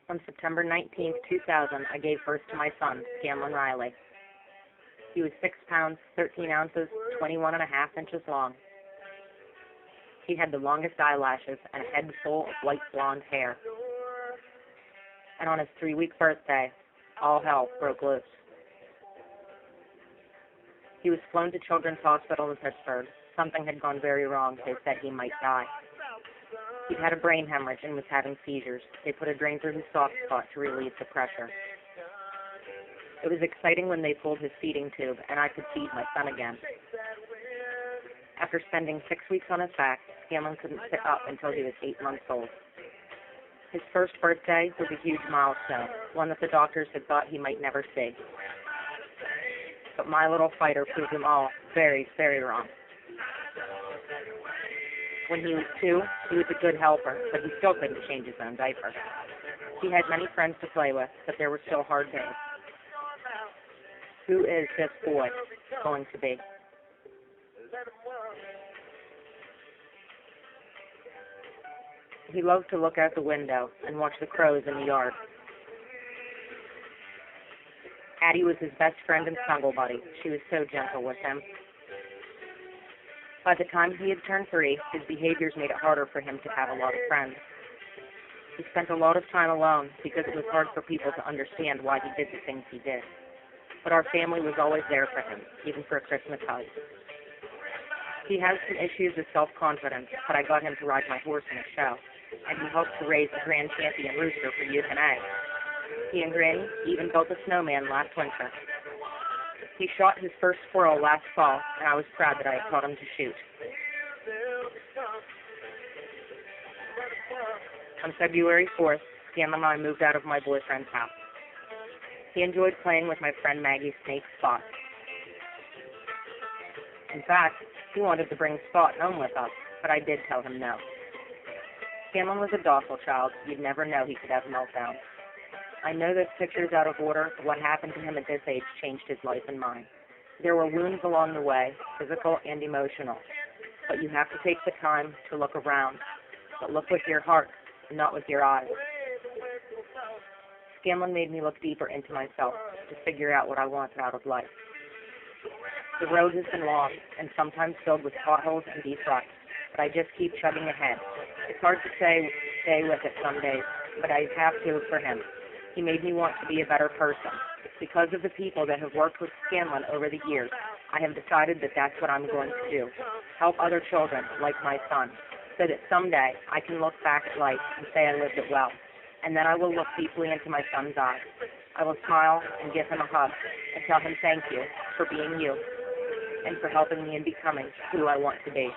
On September 19, 2000, I gave birth to my son, Scanlon Riley. He was 6 pounds, 13 ounces, 21.5 inches long. He had the longest eyelashes and a head full of white blonde hair. And on his 3-week birthday, all hell broke loose. He was flown to Children's Hospital in Pittsburgh. Something had gone very wrong. They said he might die. He'd had a brain hemorrhage and was having seizures. They put a drain through his soft spot to relieve the pressure. It was exciting when they pulled his feeding tube, and I could feed my son again. After spending 6 weeks on his back, Scanlon couldn't sit up until he was 8 months old. His first birthday was a huge milestone, one that the doctors had thought he might never see. But my little fighter proved them all very, very wrong. When he was 2, he was a good helper, but he still couldn't change his own diaper. He had many friends to play with, but there were still hard days. Who is this boy going to be? He loved to look out the window and watch the crows in the yard. Addie was his best friend and snuggle buddy. She was so gentle with him. By the time he had turned 3, his behaviors made it harder for him to have a lot of friends. He spent a lot of time alone because it was hard for people to understand why he did the things he did. But our family was always there for him, even for a Christmas hug. He has some issues with self-confidence, but I got him to ride my horse in a show, and he helped to raise a grand champion rooster for Youth and A. He and Granny even built a snowman last winter. He shot his first squirrel last fall, and I was proud that I had taught him to shoot. On February 4th, Scanlon and I moved out of my boyfriend's house. He enjoyed playing with my friend Maggie's snake, Spot. In fact, he wanted to bring Spot home with us, but I did tell him no. Scanlon was a docile child. You'd never know he could have meltdowns. I know this picture's out of order, but what happened to him at this age changed his life and mine. There were wounds along the way, physical and emotional, but you have to take the time to look around, but look with your heart, not with your eyes. Scanlon made me look deeper into myself to figure out what I want out of life. The road has been long and sometimes filled with potholes and deep ruts, but I just keep chugging ahead. It's hard to stay with it some days, but I have to for him. He made me want to be a better person. Because of the people that have worked with Scanlon over the years, I have decided that that's what I'm going to do. Help other children like my son, so that someday I can look back at life and say I lived it well. And then I will look deeply into my son's eyes. I will smile and give him a hug and tell him thank you for being you and for helping me in becoming who I want to be.